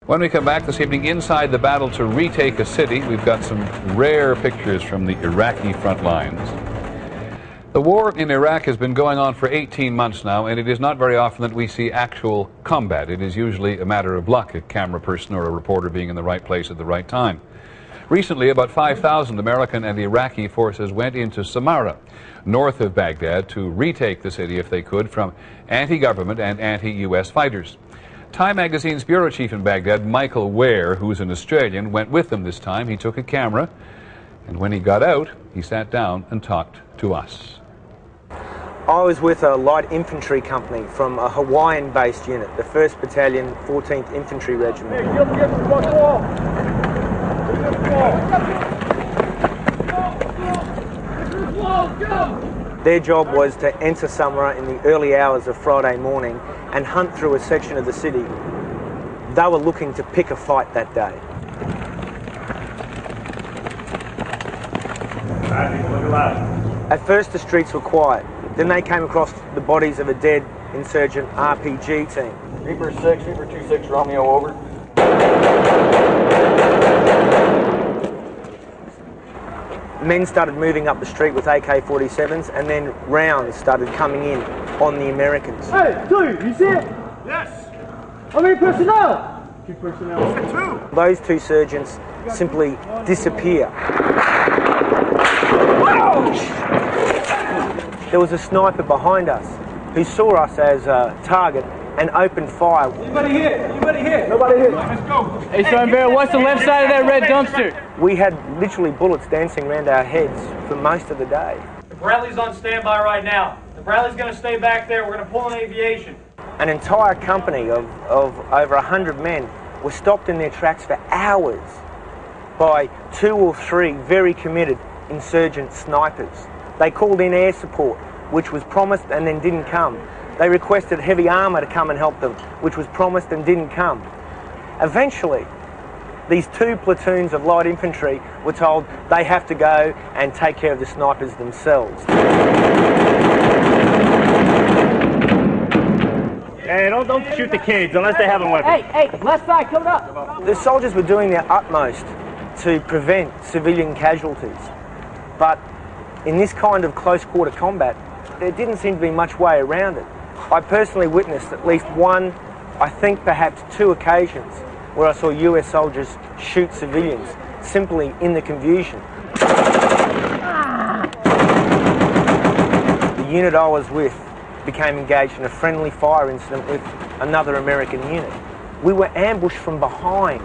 When we come back this evening, inside the battle to retake a city, we've got some rare pictures from the Iraqi front lines. The war in Iraq has been going on for 18 months now, and it is not very often that we see actual combat. It is usually a matter of luck, a camera person or a reporter being in the right place at the right time. Recently, about 5,000 American and Iraqi forces went into Sammarah, north of Baghdad, to retake the city if they could from anti-government and anti-U.S. fighters. Time magazine's bureau chief in Baghdad, Michael Ware, who's an Australian, went with them this time. He took a camera, and when he got out, he sat down and talked to us. I was with a light infantry company from a Hawaiian-based unit, the 1st Battalion, 14th Infantry Regiment. Their job was to enter Sammarah in the early hours of Friday morning and hunt through a section of the city. They were looking to pick a fight that day. At first the streets were quiet. Then they came across the bodies of a dead insurgent RPG team. Reaper 6, Reaper 26, Romeo over. Men started moving up the street with AK-47s, and then rounds started coming in on the Americans. Hey, two, you see it? Yes. How many personnel? 2 personnel. 2. Those 2 sergeants simply disappear. There was a sniper behind us who saw us as a target and opened fire. Anybody here? Anybody here? Nobody here. Let's go. Hey, Sergeant Barrett, what's the left side of that red dumpster? We had literally bullets dancing around our heads for most of the day. The Bradley's on standby right now. The Bradley's going to stay back there. We're going to pull an aviation. An entire company of over 100 men were stopped in their tracks for hours by 2 or 3 very committed insurgent snipers. They called in air support, which was promised and then didn't come. They requested heavy armour to come and help them, which was promised and didn't come. Eventually, these 2 platoons of light infantry were told they have to go and take care of the snipers themselves. Hey, don't shoot the kids unless they have a weapon. Hey, left side, coming up. The soldiers were doing their utmost to prevent civilian casualties, but in this kind of close-quarter combat, there didn't seem to be much way around it. I personally witnessed at least 1, I think perhaps 2 occasions where I saw US soldiers shoot civilians simply in the confusion. The unit I was with became engaged in a friendly fire incident with another American unit. We were ambushed from behind,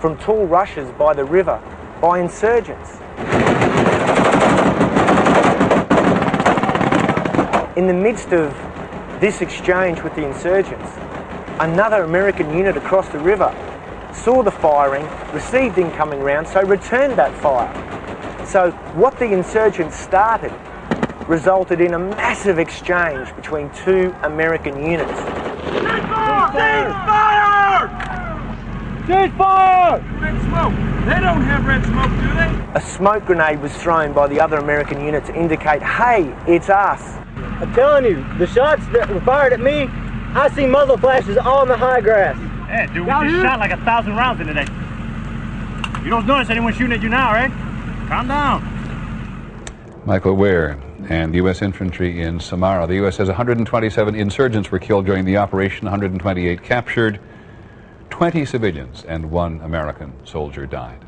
from tall rushes by the river, by insurgents. In the midst of this exchange with the insurgents, another American unit across the river saw the firing, received incoming rounds, so returned that fire. So what the insurgents started resulted in a massive exchange between 2 American units. Cease fire! Cease fire! Red smoke. They don't have red smoke, do they? A smoke grenade was thrown by the other American unit to indicate, hey, it's us. I'm telling you, the shots that were fired at me, I see muzzle flashes all in the high grass. Yeah, dude, we just shot like 1,000 rounds in today. You don't notice anyone shooting at you now, right? Calm down. Michael Ware and U.S. infantry in Sammarah. The U.S. says 127 insurgents were killed during the operation, 128 captured, 20 civilians and 1 American soldier died.